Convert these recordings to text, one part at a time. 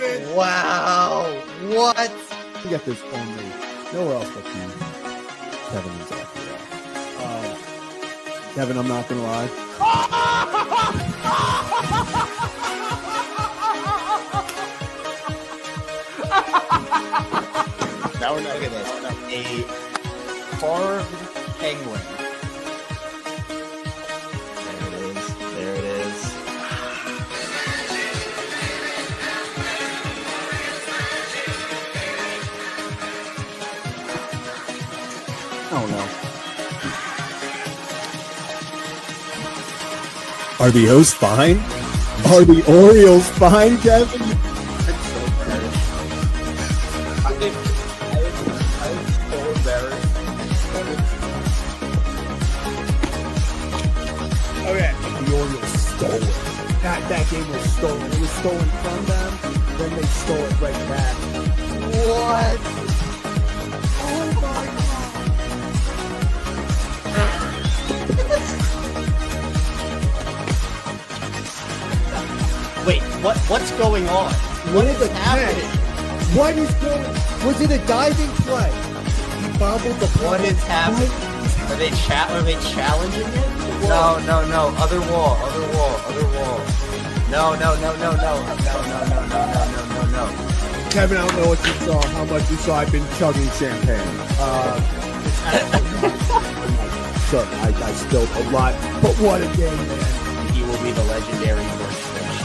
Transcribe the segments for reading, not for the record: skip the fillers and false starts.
Kevin. Wow. What? You get this only nowhere else but you. Kevin is after that. Kevin, I'm not gonna lie. Now we're not look at this. A carved penguin. There it is. There it is. Oh no. Are the O's fine? Are the Orioles fine, Kevin? I'm so embarrassed. I'm so embarrassed. Okay. The Orioles stole it. That game was stolen. It was stolen from them, then they stole it right back. What? Oh my god. Wait, what's going on? What is happening? What is going? Was it a diving play? He bobbled the ball. What is happening? Are they challenging it? No. Other wall. No. Kevin, I don't know what you saw, how much you saw. I've been chugging champagne. Sorry, I spilled a lot, but what a game, man. He will be the legendary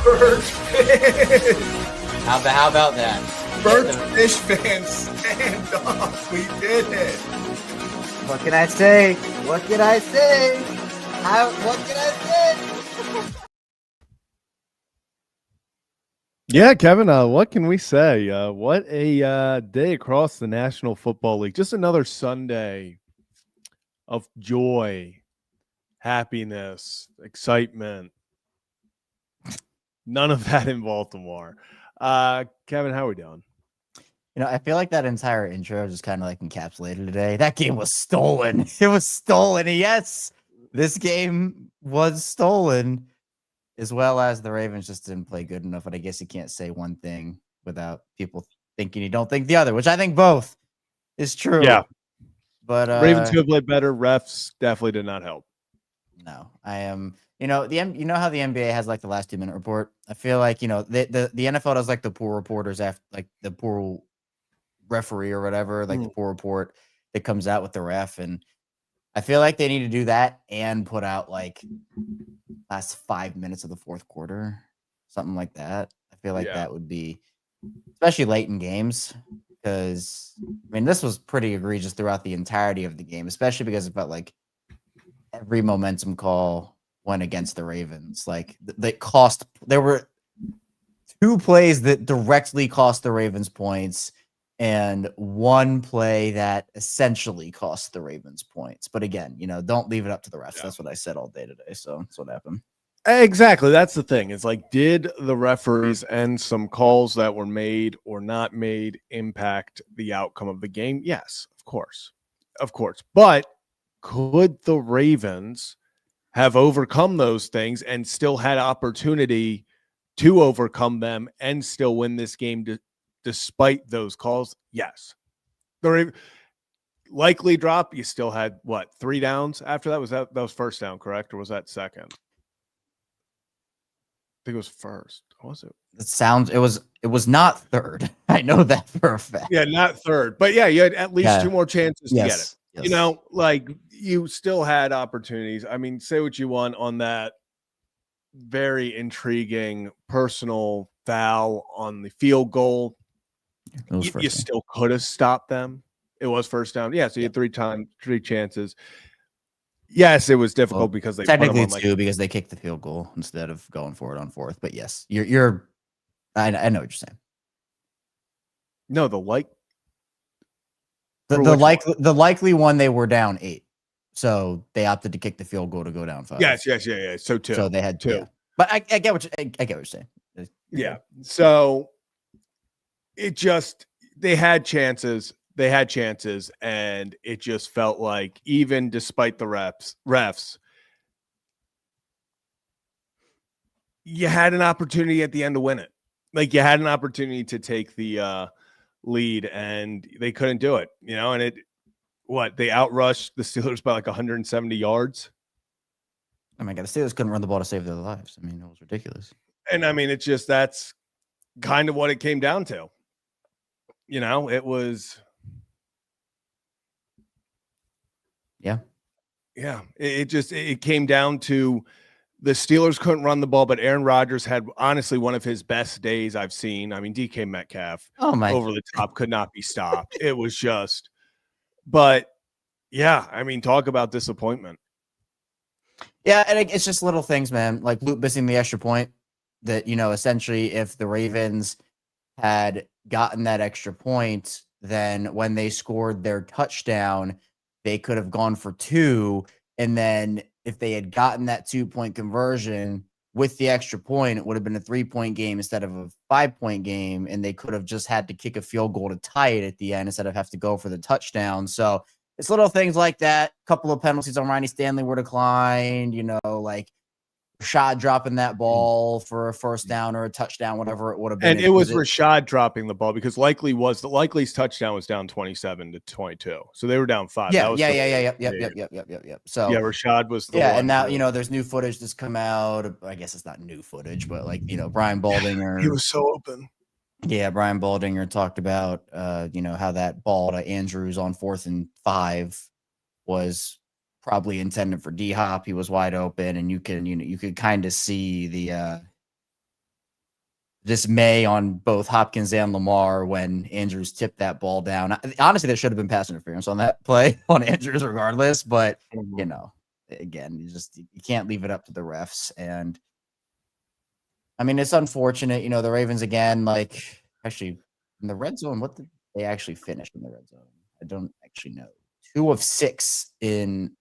Birds fans. How about that? Birds Fish fans, stand up. We did it. What can I say? What can I say? Yeah, Kevin, what can we say? What a day across the National Football League. Just another Sunday of joy, happiness, excitement. None of that in Baltimore. Kevin, how are we doing? You know, I feel like that entire intro just kind of like encapsulated today. That game was stolen. It was stolen. And yes, this game was stolen, as well as the Ravens just didn't play good enough. But I guess you can't say one thing without people thinking you don't think the other, which I think both is true. Yeah. But Ravens could have played better. Refs definitely did not help. No, I am. You know you know how the NBA has like the last 2-minute report. I feel like the NFL does like the pool reporters after like the pool referee or whatever, like the pool report that comes out with the ref, and I feel like they need to do that and put out like last 5 minutes of the fourth quarter, something like that. I feel like that would be, especially late in games, because I mean this was pretty egregious throughout the entirety of the game, especially because it felt like every momentum call went against the Ravens. Like there were 2 plays that directly cost the Ravens points and 1 play that essentially cost the Ravens points. But again, don't leave it up to the refs. Yeah. That's what I said all day today. So that's what happened. Exactly. That's the thing. It's like, did the referees and some calls that were made or not made impact the outcome of the game? Yes, of course. But could the Ravens have overcome those things and still had opportunity to overcome them and still win this game despite those calls? Yes. The likely drop, you still had 3 downs after that? That was first down, correct? Or was that second? I think it was first. Was it? It was not third. I know that for a fact. Yeah, not third. But yeah, you had at least 2 more chances to get it. Yes. Like you still had opportunities. I mean, say what you want on that very intriguing personal foul on the field goal. You still could have stopped them. It was first down. Yeah, so you had 3 chances. Yes, it was difficult because they technically put them on, 2 because they kicked the field goal instead of going for it on 4th. But yes, I know what you're saying. No, the likely one, they were down 8, so they opted to kick the field goal to go down 5. Yes. So 2. So they had 2. Yeah. But I get what you're saying. Yeah. So it just they had chances, and it just felt like even despite the refs, you had an opportunity at the end to win it. Like you had an opportunity to take the lead and they couldn't do it, and they outrushed the Steelers by like 170 yards. Oh my God, the Steelers couldn't run the ball to save their lives. I mean, it was ridiculous. And I mean, that's kind of what it came down to. It was. Yeah. Yeah. It came down to the Steelers couldn't run the ball, but Aaron Rodgers had honestly one of his best days I've seen. I mean, DK Metcalf over the top could not be stopped. It was just, but yeah, I mean, talk about disappointment. Yeah, and it's just little things, man. Like Luke missing the extra point that, essentially if the Ravens had gotten that extra point, then when they scored their touchdown, they could have gone for 2. And then if they had gotten that 2-point conversion with the extra point, it would have been a 3-point game instead of a 5-point game. And they could have just had to kick a field goal to tie it at the end instead of have to go for the touchdown. So it's little things like that. A couple of penalties on Ronnie Stanley were declined, like Rashad dropping that ball for a first down or a touchdown, whatever it would have been. And it was Rashad dropping the ball because Likely's touchdown was down 27-22. So they were down 5. Yeah. Yep. So yeah, Rashad was the and now, there's new footage that's come out. I guess it's not new footage, but Brian Baldinger. He was so open. Yeah, Brian Baldinger talked about, how that ball to Andrews on 4th and 5 was probably intended for D-Hop. He was wide open, and you could kind of see the dismay on both Hopkins and Lamar when Andrews tipped that ball down. Honestly, there should have been pass interference on that play on Andrews regardless, but, again, you can't leave it up to the refs. And I mean, it's unfortunate, the Ravens again, actually in the red zone, what did they actually finish in the red zone? I don't actually know. 2 of 6 in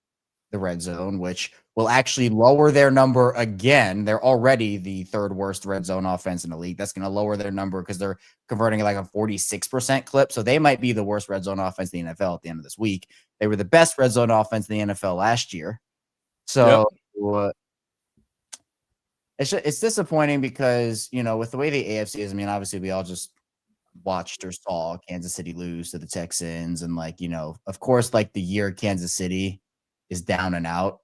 the red zone, which will actually lower their number again. They're already the 3rd worst red zone offense in the league. That's going to lower their number because they're converting like a 46% clip. So they might be the worst red zone offense in the NFL at the end of this week. They were the best red zone offense in the NFL last year. So it's disappointing because, with the way the AFC is, I mean, obviously we all just watched or saw Kansas City lose to the Texans. And of course, the year Kansas City is down and out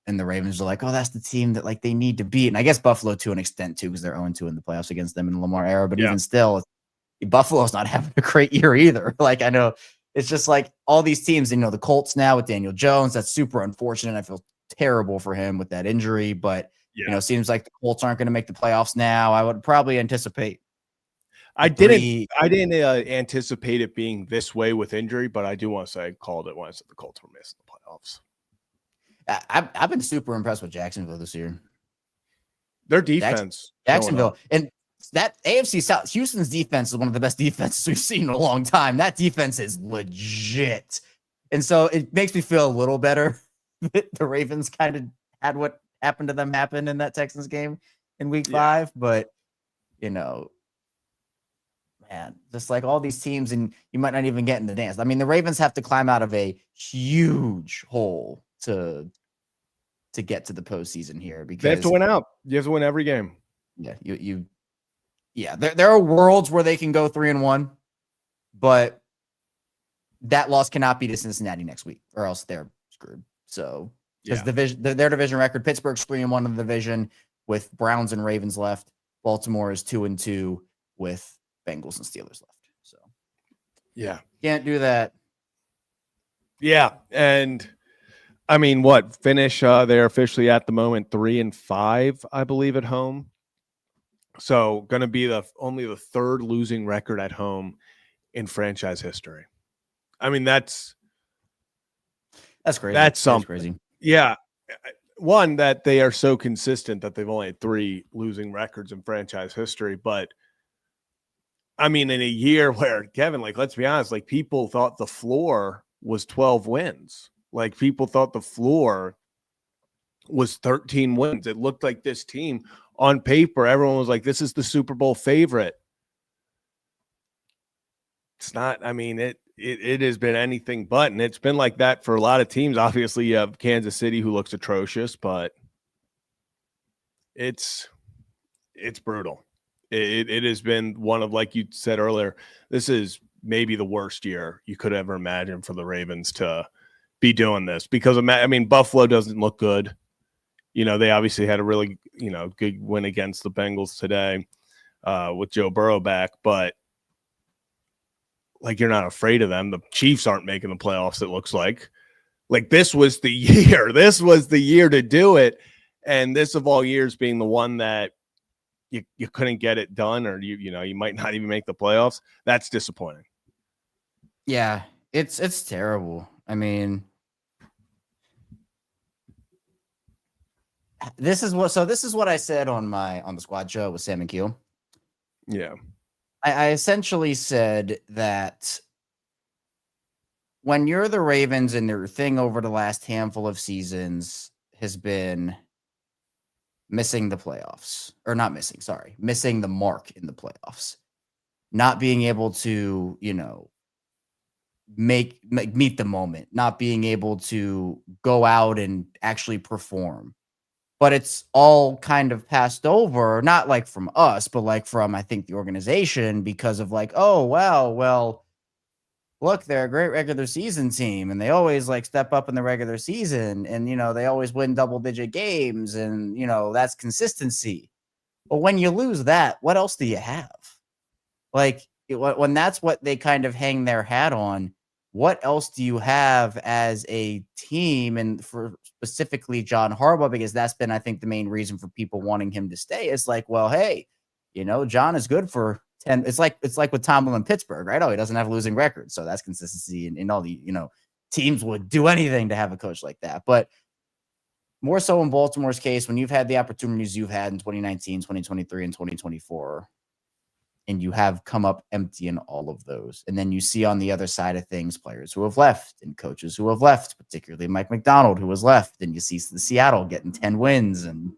and the Ravens are like, oh, that's the team that they need to beat. And I guess Buffalo to an extent too, because they're 0-2 in the playoffs against them in the Lamar era. But even still, Buffalo's not having a great year either. I know it's just all these teams, the Colts now with Daniel Jones, that's super unfortunate. I feel terrible for him with that injury, but seems like the Colts aren't going to make the playoffs now. I would probably anticipate. I didn't anticipate it being this way with injury, but I do want to say I called it when I said the Colts were missing the playoffs. I've been super impressed with Jacksonville this year. Their defense. Jacksonville. And that AFC South, Houston's defense is one of the best defenses we've seen in a long time. That defense is legit. And so it makes me feel a little better that the Ravens kind of had what happened to them happen in that Texans game in week 5. But, man, just all these teams, and you might not even get in the dance. I mean, the Ravens have to climb out of a huge hole to get to the postseason here because they have to win out. You have to win every game. Yeah, there are worlds where they can go 3-1, but that loss cannot be to Cincinnati next week, or else they're screwed. So, because their division record, Pittsburgh's 3-1 in the division with Browns and Ravens left. Baltimore is 2-2 with Bengals and Steelers left. So, can't do that. Yeah, and I mean, finish? They're officially at the moment 3-5, I believe, at home. So, going to be only the 3rd losing record at home in franchise history. I mean, that's crazy. That's something. Crazy. Yeah. One, that they are so consistent that they've only had 3 losing records in franchise history. But I mean, in a year where, Kevin, let's be honest, people thought the floor was 12 wins. People thought the floor was 13 wins. It looked like this team on paper, everyone was like, this is the Super Bowl favorite. It's not. I mean, it has been anything but, and it's been like that for a lot of teams. Obviously, you have Kansas City, who looks atrocious, but it's brutal. It has been one of, like you said earlier, this is maybe the worst year you could ever imagine for the Ravens to be doing this, because I mean, Buffalo doesn't look good. You know, they obviously had a really, good win against the Bengals today with Joe Burrow back, but like, you're not afraid of them. The Chiefs aren't making the playoffs, it looks like. Like, this was the year. This was the year to do it. And this of all years being the one that you couldn't get it done, or you might not even make the playoffs. That's disappointing. Yeah, it's terrible. I mean, this is what I said on the squad show with Sam and Keel. Yeah. I essentially said that when you're the Ravens and their thing over the last handful of seasons has been missing the playoffs, or not missing, sorry, missing the mark in the playoffs, not being able to, meet the moment, not being able to go out and actually perform. But it's all kind of passed over, not like from us, but like from, I think, the organization, because of like, oh, wow, well, look, they're a great regular season team, and they always like step up in the regular season, and they always win double-digit games, and that's consistency. But when you lose that, what else do you have? Like, when that's what they kind of hang their hat on, what else do you have as a team? And for specifically John Harbaugh, because that's been, I think, the main reason for people wanting him to stay, is like, well, hey, John is good for 10. It's like with Tomlin in Pittsburgh, right? Oh, he doesn't have a losing record. So that's consistency. And all the, teams would do anything to have a coach like that. But more so in Baltimore's case, when you've had the opportunities you've had in 2019, 2023, and 2024, and you have come up empty in all of those. And then you see on the other side of things, players who have left and coaches who have left, particularly Mike McDonald, who has left. And you see the Seattle getting 10 wins. And,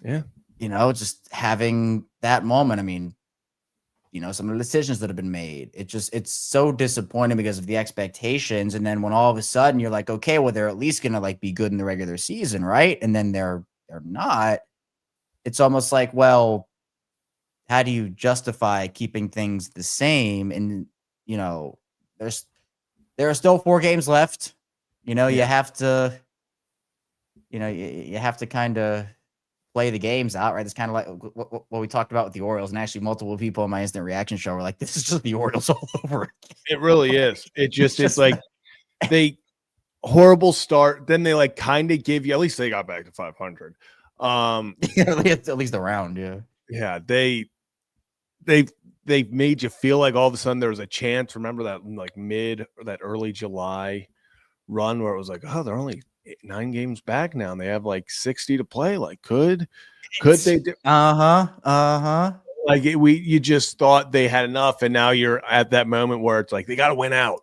just having that moment. I mean, some of the decisions that have been made. It's so disappointing because of the expectations. And then when all of a sudden you're like, okay, well, they're at least going to like be good in the regular season, right? And then they're not. It's almost like, well, how do you justify keeping things the same? And, there are still 4 games left. You have to, you have to kind of play the games out, right? It's kind of like what we talked about with the Orioles. And actually multiple people on my instant reaction show were like, this is just the Orioles all over again. It really is. It's like they horrible start. Then they like kind of give you, at least they got back to 500. At least around. Yeah. Yeah. They made you feel like all of a sudden there was a chance. Remember that like mid or that early July run where it was like, oh, they're only 9 games back now, and they have like 60 to play. Like, could they do? Like you just thought they had enough, and now you're at that moment where it's like they got to win out.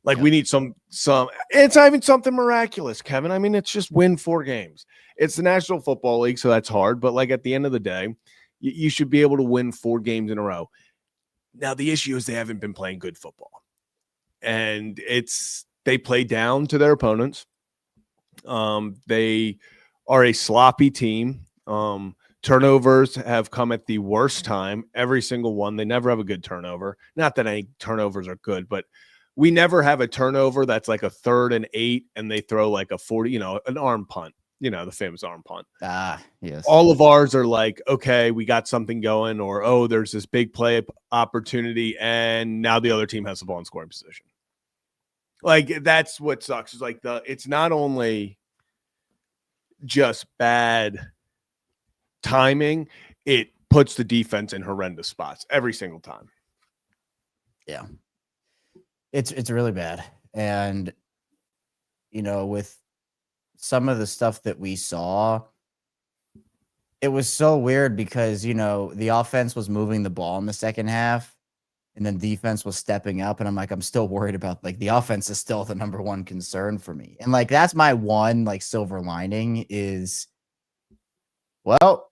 Like we need some. It's not even something miraculous, Kevin. I mean, it's just win 4 games. It's the National Football League, so that's hard. But like at the end of the day, you should be able to win 4 games in a row. Now the issue is they haven't been playing good football, and they play down to their opponents. They are a sloppy team. Turnovers have come at the worst time, every single one. They never have a good turnover. Not that any turnovers are good, but we never have a turnover that's like a 3rd and 8 and they throw like a 40, an arm punt, the famous arm punt. Yes. All of ours are like, okay, we got something going, or, oh, there's this big play opportunity and now the other team has the ball in scoring position. Like, that's what sucks. It's like it's not only just bad timing, it puts the defense in horrendous spots every single time. Yeah. It's really bad. And, with some of the stuff that we saw, it was so weird because, the offense was moving the ball in the second half. And then defense was stepping up. And I'm like, I'm still worried about like the offense is still the number one concern for me. And like, that's my one like silver lining is, well,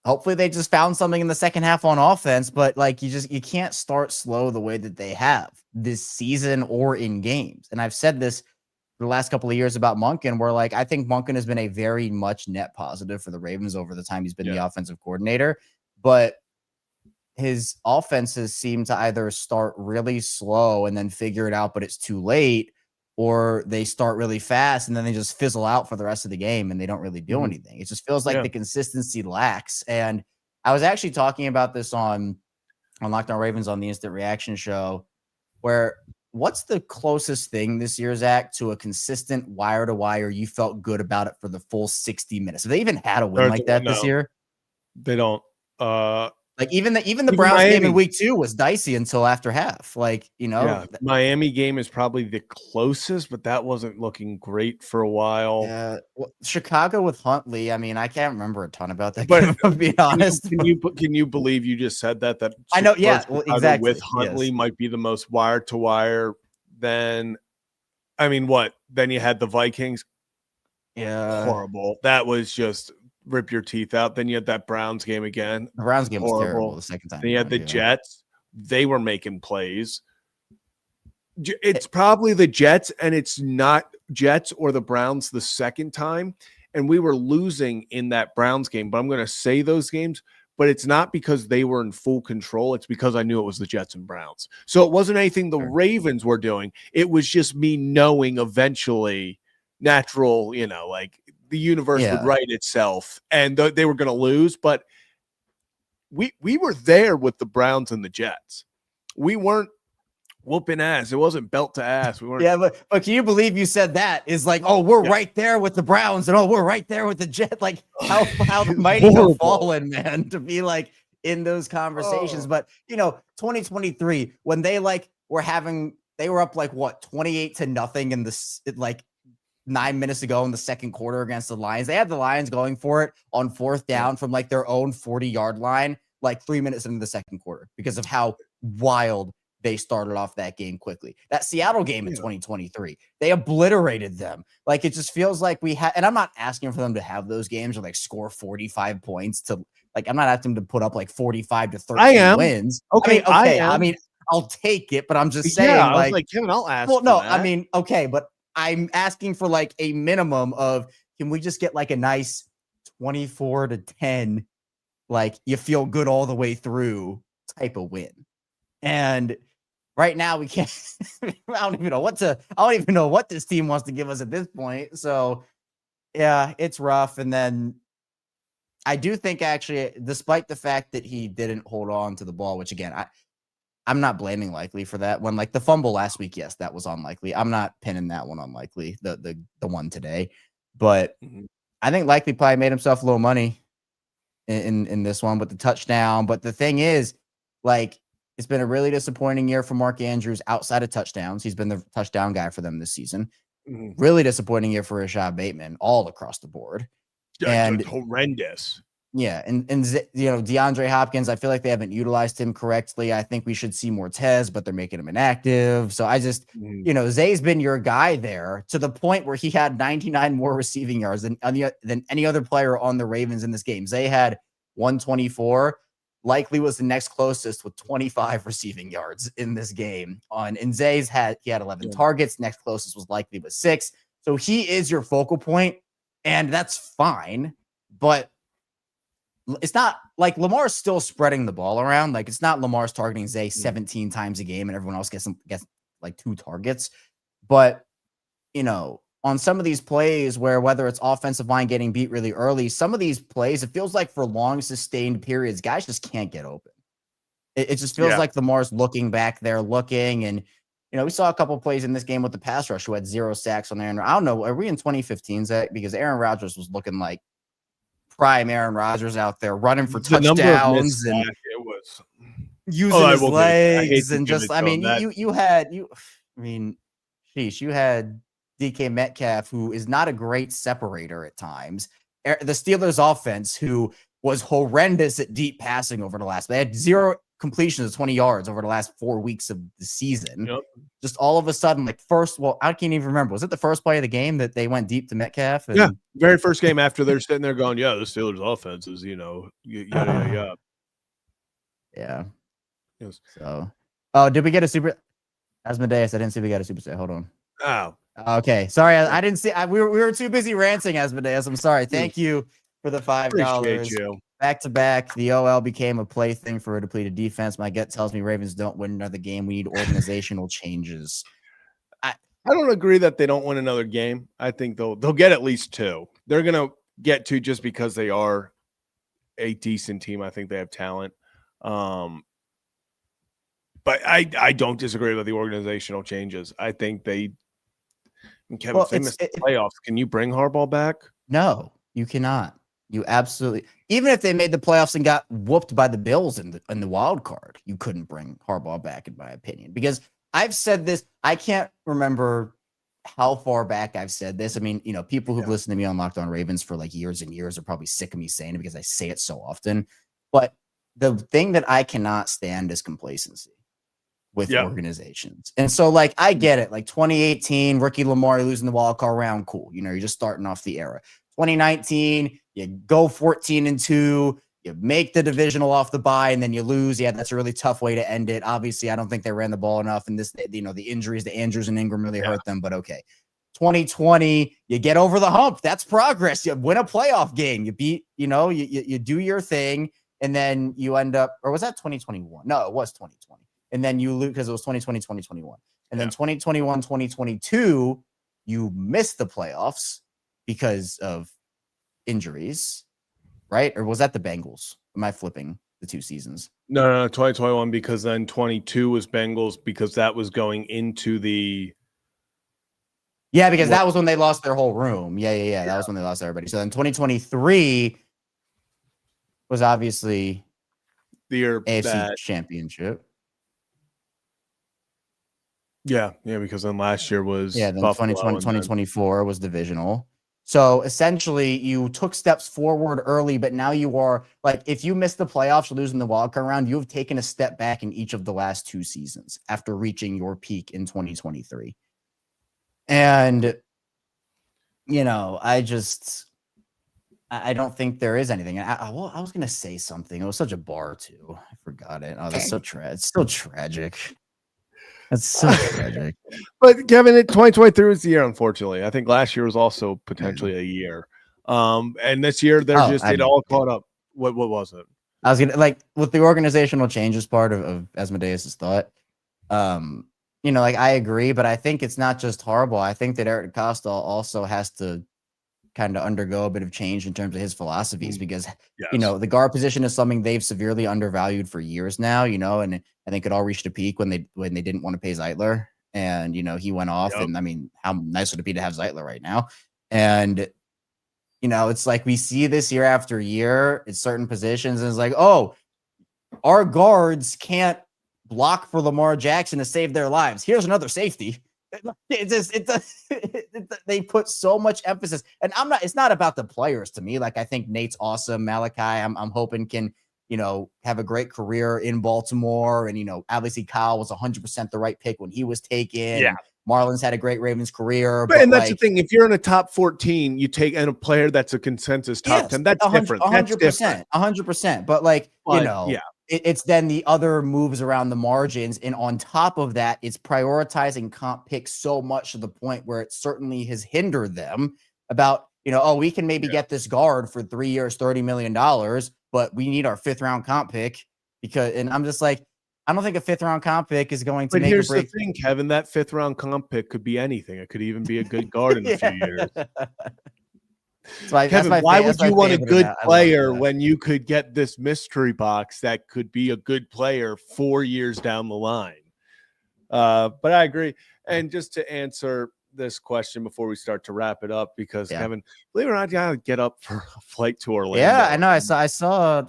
hopefully they just found something in the second half on offense. But like, you can't start slow the way that they have this season or in games. And I've said this for the last couple of years about Monken, where like, I think Monken has been a very much net positive for the Ravens over the time he's been the offensive coordinator. but his offenses seem to either start really slow and then figure it out, but it's too late, or they start really fast and then they just fizzle out for the rest of the game and they don't really do anything. It just feels like the consistency lacks. And I was actually talking about this on Locked On Ravens on the Instant Reaction show, where what's the closest thing this year, Zach, to a consistent wire-to-wire you felt good about it for the full 60 minutes? Have they even had a win like that this year? They don't. Like even the Browns game in week 2 was dicey until after half. Like, Miami game is probably the closest, but that wasn't looking great for a while. Yeah, Chicago with Huntley. I mean, I can't remember a ton about that game, to be honest. Can you believe you just said that? That I know. Yeah, well, exactly. With Huntley might be the most wire to wire. Then, I mean, what? Then you had the Vikings. Yeah, horrible. That was just rip your teeth out. Then you had that Browns game again. The Browns game was terrible the second time. Then you had the Jets. They were making plays. It's probably the Jets, and it's not Jets or the Browns the second time. And we were losing in that Browns game. But I'm going to say those games, but it's not because they were in full control. It's because I knew it was the Jets and Browns. So it wasn't anything the Ravens were doing. It was just me knowing eventually natural, like the universe would write itself, and they were going to lose. But we were there with the Browns and the Jets. We weren't whooping ass. It wasn't belt to ass. We weren't. Yeah, but can you believe you said that? Is like, oh, we're right there with the Browns, and we're right there with the Jets. Like how mighty have fallen, man, to be like in those conversations. But 2023, when they were up like what 28-0 in this 9 minutes ago in the second quarter against the Lions. They had the Lions going for it on fourth down from their own 40-yard line, 3 minutes into the second quarter, because of how wild they started off that game quickly. That Seattle game in 2023, they obliterated them. It just feels like we had, and I'm not asking for them to have those games or score 45 points to I'm not asking them to put up 45 to 13 wins. Okay. I mean, I'll take it, but I'm just saying I was Kevin, I'll ask. Well, no, I mean, okay, but I'm asking for a minimum of, can we just get a nice 24-10, you feel good all the way through type of win. And right now we can't, I don't even know what this team wants to give us at this point. So yeah, it's rough. And then I do think actually, despite the fact that he didn't hold on to the ball, which again, I'm not blaming Likely for that one. The fumble last week, yes, that was unlikely. I'm not pinning that one on Likely, the one today. But I think Likely probably made himself a little money in this one with the touchdown. But the thing is, it's been a really disappointing year for Mark Andrews outside of touchdowns. He's been the touchdown guy for them this season. Really disappointing year for Rashad Bateman all across the board. And horrendous. Yeah, and DeAndre Hopkins, I feel like they haven't utilized him correctly. I think we should see more Tez, but they're making him inactive. So I just, Zay's been your guy there to the point where he had 99 more receiving yards than any other player on the Ravens in this game. Zay had 124. Likely was the next closest with 25 receiving yards in this game. And Zay's had 11 targets. Next closest was Likely with 6. So he is your focal point, and that's fine. But it's not Lamar's still spreading the ball around. It's not Lamar's targeting Zay 17 times a game and everyone else gets 2 targets. But, on some of these plays where whether it's offensive line getting beat really early, some of these plays, it feels like for long sustained periods, guys just can't get open. It just feels like Lamar's looking back there, and, we saw a couple of plays in this game with the pass rush who had 0 sacks on Aaron. I don't know. Are we in 2015, Zach? Because Aaron Rodgers was looking like prime Aaron Rodgers out there running for touchdowns and it was using his legs and just, you had DK Metcalf, who is not a great separator at times. The Steelers offense, who was horrendous at deep passing over the last, they had 0 completions of 20 yards over the last 4 weeks of the season. Just all of a sudden, I can't even remember. Was it the first play of the game that they went deep to Metcalf? Yeah, very first game after they're sitting there going, the Steelers offense is, yada. Yeah. Yes. So, did we get a super? Asmodeus, I didn't see we got a super set. Hold on. Oh. Okay. Sorry, I didn't see. We were too busy ranting, Asmodeus. I'm sorry. Thank you for the $5. Appreciate you. back to back, the OL became a plaything for a depleted defense. My gut tells me Ravens don't win another game. We need organizational changes. I don't agree that they don't win another game. I think they'll get at least 2. They're gonna get 2 just because they are a decent team. I think they have talent. But I don't disagree with the organizational changes. I think Kevin, if they miss the playoffs, can you bring Harbaugh back? No, you cannot. You absolutely, even if they made the playoffs and got whooped by the Bills in the wild card, you couldn't bring Harbaugh back, in my opinion, because I've said this. I can't remember how far back I've said this. I mean, people who've listened to me on Locked On Ravens for like years and years are probably sick of me saying it because I say it so often. But the thing that I cannot stand is complacency with organizations. And so, like, I get it. Like 2018, rookie Lamar losing the wild card round, cool. You're just starting off the era. 2019, you go 14-2, you make the divisional off the bye, and then you lose. Yeah, that's a really tough way to end it. Obviously, I don't think they ran the ball enough, and the injuries to Andrews and Ingram really hurt them, but okay. 2020, you get over the hump. That's progress. You win a playoff game. You beat, you do your thing, and then you end up, or was that 2021? No, it was 2020. And then you lose because it was 2020, 2021. And then 2021, 2022, you miss the playoffs because of injuries, right? Or was that the Bengals? Am I flipping the 2 seasons? No, 2021, because then 22 was Bengals because that was going into the. Yeah, because that was when they lost their whole room. Yeah. That was when they lost everybody. So then 2023 was obviously the year AFC Championship. Yeah, because then last year was then 2020, 2024 was divisional. So essentially, you took steps forward early, but now you are like, if you miss the playoffs, losing the wildcard round, you have taken a step back in each of the last 2 seasons after reaching your peak in 2023. And I don't think there is anything. I was gonna say something. It was such a bar too. I forgot it. Oh, that's so it's so tragic. That's so tragic. But Kevin, 2023 was the year, unfortunately. I think last year was also potentially a year. And this year it all caught up. What was it? I was gonna with the organizational changes part of Asmodeus' thought. I agree, but I think it's not just horrible. I think that Eric DeCosta also has to kind of undergo a bit of change in terms of his philosophies because the guard position is something they've severely undervalued for years now, and I think it all reached a peak when they didn't want to pay Zeitler, and he went off. And I mean, how nice would it be to have Zeitler right now? And it's like we see this year after year at certain positions, and it's like, oh, our guards can't block for Lamar Jackson to save their lives. Here's another safety. They put so much emphasis, and it's not about the players to me. Like, I think Nate's awesome. Malachi, I'm hoping can, have a great career in Baltimore. And, obviously Kyle was 100% the right pick when he was taken. Yeah. Marlon's had a great Ravens career. And that's the thing. If you're in a top 14, you take a player that's a consensus top 10. That's different. 100%. 100%. But it's then the other moves around the margins. And on top of that, it's prioritizing comp picks so much to the point where it certainly has hindered them about, we can maybe get this guard for 3 years, $30 million, but we need our 5th round comp pick and I'm just like, I don't think a 5th round comp pick is going to make here's or break. The thing, Kevin, that 5th round comp pick could be anything. It could even be a good guard in a few years. Kevin, why would you want a good player when you could get this mystery box that could be a good player 4 years down the line? But I agree. And just to answer this question before we start to wrap it up, because Kevin, believe it or not, you gotta get up for a flight to Orlando. Yeah, I know. I saw.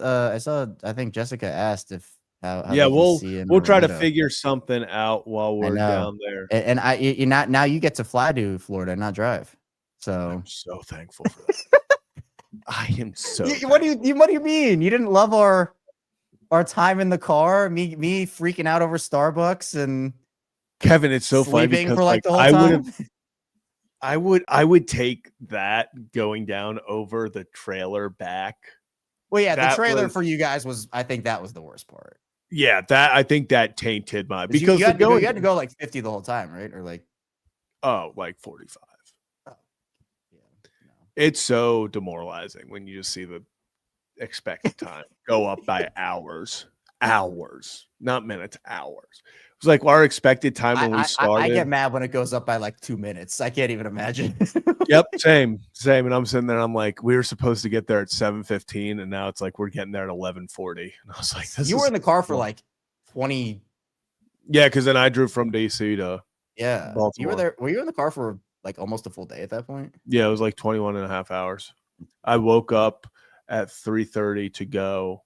I think Jessica asked if. We'll try to figure something out while we're down there. And now you get to fly to Florida, not drive. So I'm so thankful for that. I am so. What do you mean? You didn't love our time in the car? Me freaking out over Starbucks and Kevin. It's so funny because for the whole time. I would take that going down over the trailer back. Well, yeah, the trailer for you guys I think that was the worst part. Yeah, I think that tainted my because you had to go like 50 the whole time, right? Or like 45. Oh, yeah. No. It's so demoralizing when you just see the expected time go up by hours, not minutes, hours. It was like our expected time when we started. I get mad when it goes up by like 2 minutes. I can't even imagine. Yep, same. And I'm sitting there. I'm like, we were supposed to get there at 7:15, and now it's like we're getting there at 11:40. And I was like, you were in the car for like 20. Yeah, because then I drove from DC to Baltimore. You were there. Were you in the car for like almost a full day at that point? Yeah, it was like 21 and a half hours. I woke up at 3:30 to go,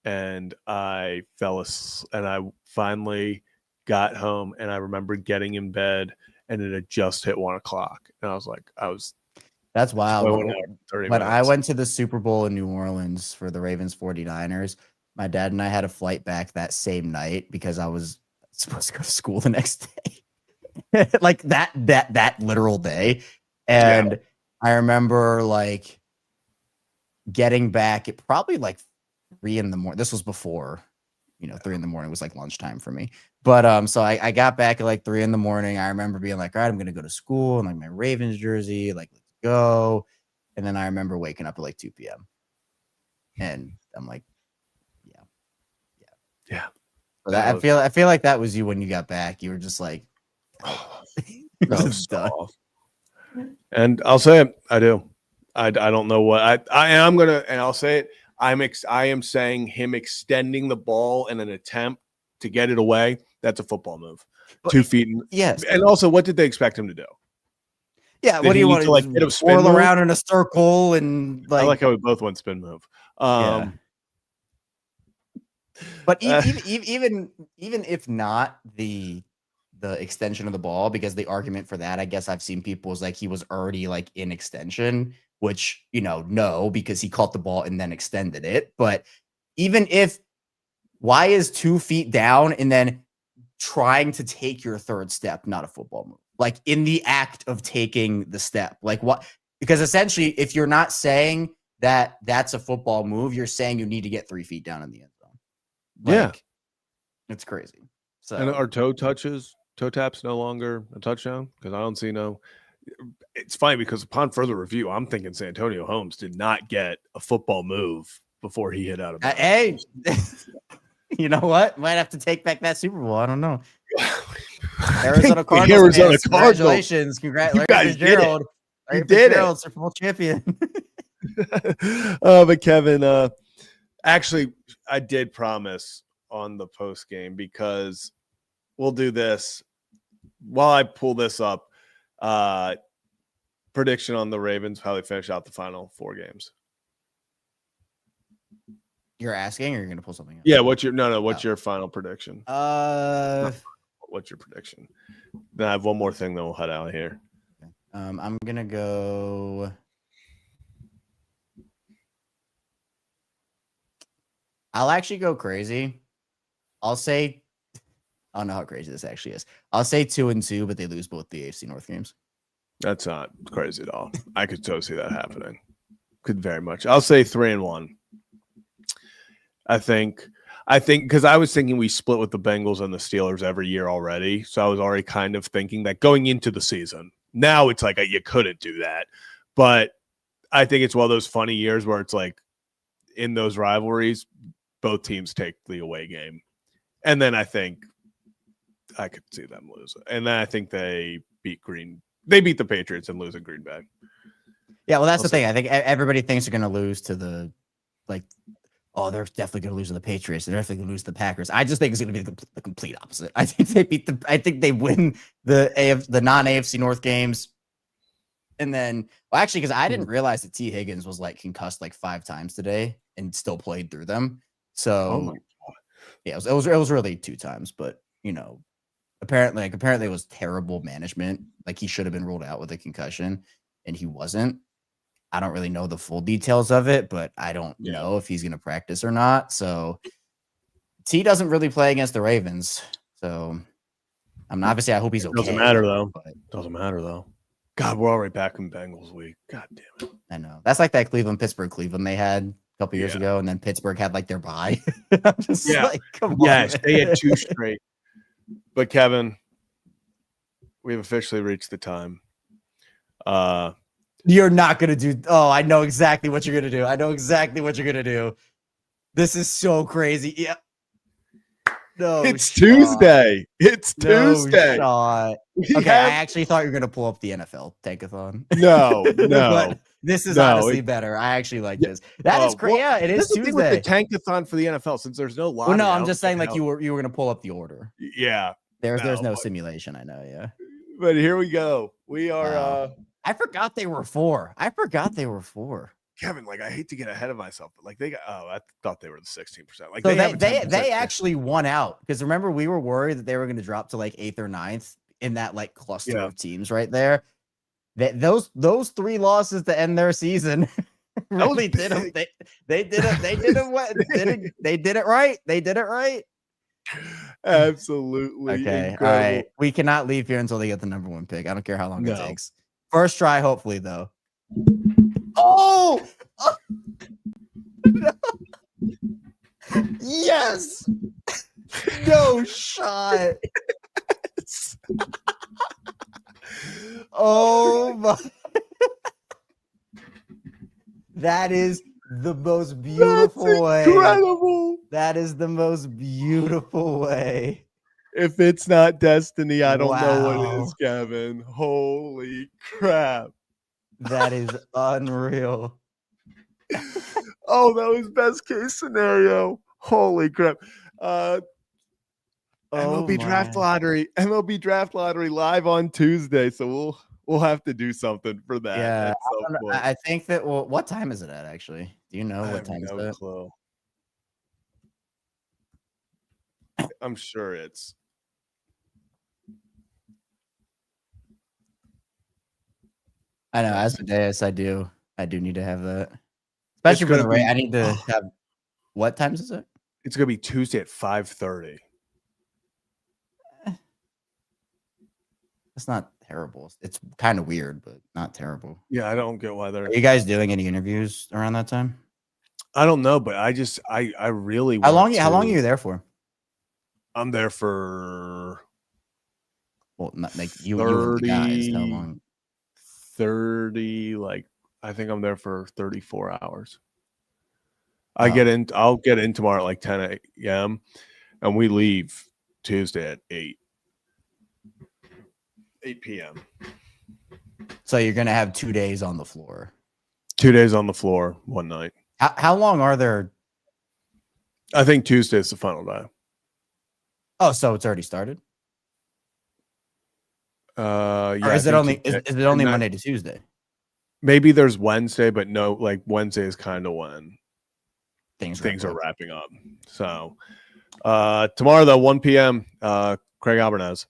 and I fell asleep, and I finally got home, and I remember getting in bed, and it had just hit 1 o'clock, and I was like, That's wild. When I minutes. went to the Super Bowl in New Orleans for the Ravens 49ers, my dad and I had a flight back that same night because I was supposed to go to school the next day. Like that literal day. And yeah. I remember like getting back at probably like 3 in the morning. This was before, 3 in the morning was like lunchtime for me. But so I got back at like 3 in the morning. I remember being like, all right, I'm gonna go to school and like my Ravens jersey, like let's go. And then I remember waking up at like 2 p.m. And I'm like, yeah. So that, I feel like that was you when you got back. You were just like, done. And I'll say it, I do. I don't know what I am gonna, and I'll say it. I am saying him extending the ball in an attempt to get it away. That's a football move. 2 feet. Yes. And also, what did they expect him to do? Yeah. What do you want to like hit a spin swirl move? Around in a circle and like? I like how we both went spin move. Yeah. But even if not the extension of the ball, because the argument for that, I guess I've seen people is like he was already like in extension, which no, because he caught the ball and then extended it. But even if, why is 2 feet down and then trying to take your third step not a football move? Like in the act of taking the step, like what? Because essentially, if you're not saying that that's a football move, you're saying you need to get 3 feet down in the end zone. Like, it's crazy. So and our toe taps no longer a touchdown because I don't see no. It's funny because upon further review, I'm thinking Santonio Holmes did not get a football move before he hit out of bounds. Hey, you know what? Might have to take back that Super Bowl. I don't know. Arizona Cardinals. Congratulations. Congratulations, Gerald. You did it. Super Bowl champion. But Kevin, actually, I did promise on the post game because we'll do this while I pull this up. Prediction on the Ravens, how they finish out the final 4 games. You're asking, or you're gonna pull something up? Yeah. What's your final prediction? What's your prediction? Then I have one more thing, then we'll head out here. I'm gonna go. I'll actually go crazy. I'll say, I don't know how crazy this actually is. I'll say 2-2, but they lose both the AFC North games. That's not crazy at all. I could totally see that happening. Could very much. I'll say 3-1. I think because I was thinking we split with the Bengals and the Steelers every year already. So I was already kind of thinking that going into the season. Now it's like you couldn't do that. But I think it's one of those funny years where it's like in those rivalries, both teams take the away game. And then I think I could see them lose. And then I think they beat the Patriots and lose in Green Bay. Yeah, well, that's the thing. I think everybody thinks they're going to lose to the, like, oh, they're definitely going to lose to the Patriots. They're definitely going to lose to the Packers. I just think it's going to be the complete opposite. I think they win the non-AFC North games. And then, well, actually, because I didn't realize that T. Higgins was like concussed like 5 times today and still played through them. So, yeah, it was really 2 times, but apparently it was terrible management. Like he should have been ruled out with a concussion, and he wasn't. I don't really know the full details of it, but I don't know if he's going to practice or not. So T doesn't really play against the Ravens. So obviously I hope he's okay. Doesn't matter though. God, we're already back in Bengals week. God damn it. I know. That's like that Pittsburgh they had a couple years ago, and then Pittsburgh had like their bye. I'm just like, come on. Yes, they had 2 straight. But Kevin, we've officially reached the time. You're not gonna do. Oh, I know exactly what you're gonna do. I know exactly what you're gonna do. This is so crazy. Yeah. No, It's shot. Tuesday. It's No Tuesday. shot. We Okay, I have- actually thought you were gonna pull up the NFL Tankathon. no, But no. this is No, honestly better. I actually like this. That is Oh, crazy. well, Yeah, it is That's the thing with the Tuesday. tankathon for the NFL since there's no lottery. Well, no, I I'm don't just see saying like how- you were gonna pull up the order. Yeah, There's No, no but- simulation. I know. Yeah. but here we go. We are Wow. I forgot they were 4. Kevin. Like I hate to get ahead of myself, but like they got. Oh, I thought they were the 16%. Like So have a they 10% they chance. actually won out because remember we were worried that they were going to drop to like 8th or 9th in that like cluster Yeah. of teams right there. That those 3 losses to end their season really did them. They did it. They did it. They did it right. They did it right. Absolutely. Okay. Incredible. All right. We cannot leave here until they get the number 1 pick. I don't care how long it No. takes. First try, hopefully though. Oh. No. Yes. No shot. Oh my. That is the most beautiful way. Incredible. That is the most beautiful way. If it's not destiny, I don't know what Wow. is, Kevin. Holy crap. That is unreal. Oh, that was best case scenario. Holy crap. MLB draft my. MLB draft lottery live on Tuesday. So we'll have to do something for that. Yeah, at some point. I think that. Well, what time is it at? Actually, do you know I what have time is no it? clue. I'm sure it's I know. As Asmodeus, I do need to have that, especially for gonna the rate. be- I need to have. What times is it? it's gonna be Tuesday at 5:30. It's not terrible. It's kind of weird, but not terrible. Yeah, I don't get why they're Are you guys doing any interviews around that time? I don't know, but I really How want long? How long are to- you there for? I'm there for Well, not like you and the guys. How 30 long? 30, like I think I'm there for 34 hours. Oh. I'll get in tomorrow at like 10 a.m. and we leave Tuesday at 8 p.m. So you're gonna have 2 days on the floor. 2 days on the floor, one night. How long are there? I think Tuesday's the final day. Oh, so it's already started. Yeah, Or is I it think only you- is it only not- Monday to Tuesday? maybe there's Wednesday, but no, like Wednesday is kind of when Things things wrap are up. wrapping up. So tomorrow though, 1 p.m. Craig Albanese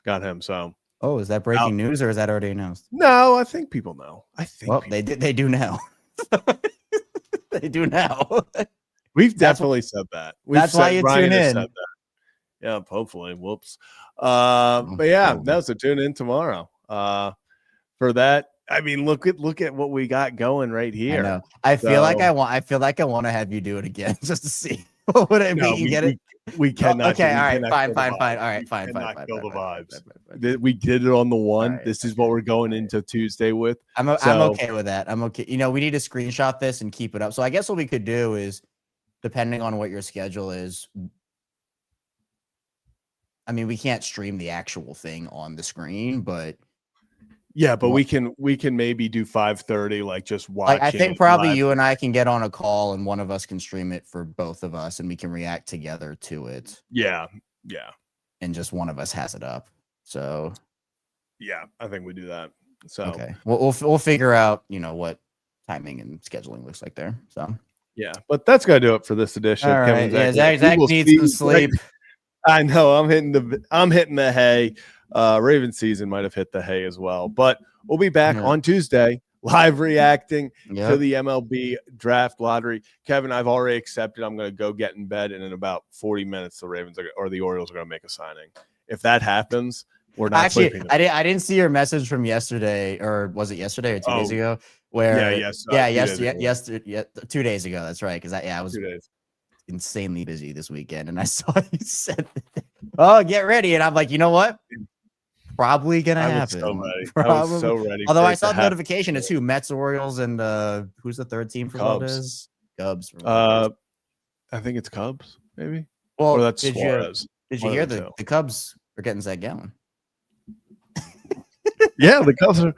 got him. So Oh, is that breaking news or is that already announced? no, I think people know. I think Well, people- they do now. They do now. we've that's definitely said that. that's why you Ryan tune has in. said that. Yeah, hopefully. Whoops. But yeah, Oh. that's a tune in tomorrow. For that, I mean, look at what we got going right I here. know. I feel like So- I feel like I want to have you do it again just to see what would it be. No, You we- get it? We cannot. Okay, we all right, cannot fine, kill the fine, fine. vibe. All right, We fine, cannot fine, kill fine, the fine, vibes. fine. We did it on the one. right, This is okay, what we're going into Tuesday with. I'm So- okay with that. I'm okay. You know, we need to screenshot this and keep it up. So I guess what we could do is, depending on what your schedule is, I mean, we can't stream the actual thing on the screen, but Yeah, but What- we can maybe do 5:30, like just watch. like I think probably you and I can get on a call and one of us can stream it for both of us and we can react together to it Yeah, and just one of us has it up. So yeah. I think we do that. So okay, we'll figure out what timing and scheduling looks like there. So yeah, but that's gonna do it for this edition. all of right, Kevin's yeah, Echoes. Zach We will needs see some you sleep. I know I'm hitting the hay. Raven season might have hit the hay as well, but we'll be back Yeah. on Tuesday, live reacting to Yeah, the MLB draft lottery. Kevin, I've already accepted. I'm going to go get in bed, and in about 40 minutes, the Ravens or the Orioles are going to make a signing. If that happens, we're not actually, sleeping. I didn't see your message from yesterday, or was it yesterday or 2 days Oh, ago? Where yes, 2 days ago. yesterday, 2 days ago. That's right. Because I was 2 days. insanely busy this weekend, and I saw you said, "Oh, get ready," and I'm like, you know what? probably gonna I was happen. so ready. I was so ready. Although for I it saw to the happen. notification, it's who? Mets, Orioles, and who's the third team for Cubs. Valdez? Cubs. For Valdez. I think it's Cubs, maybe. Well, Or that's did Suarez. you One of hear the two. the Cubs are getting Zach Gallen? Yeah, the Cubs are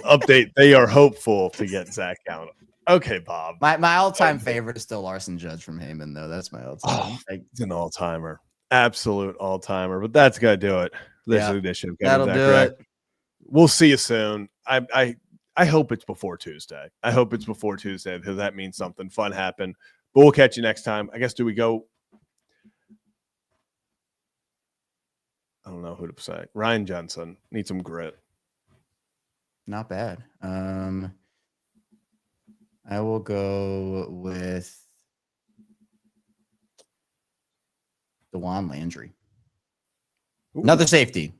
update. They are hopeful to get Zach Gallen. Okay, Bob. My all-time Okay. favorite is still Larson Judge from Heyman, though. That's my all-time. Oh, it's an all timer, absolute all timer. But that's gonna do it. This Yeah, edition of that'll Kevin do Zach it. We'll see you soon. I hope it's before Tuesday. I hope it's before Tuesday because that means something fun happened. But we'll catch you next time. I guess do we go? I don't know who to say. Ryan Jensen needs some grit. Not bad. I will go with Dewan Landry. Ooh. Another safety.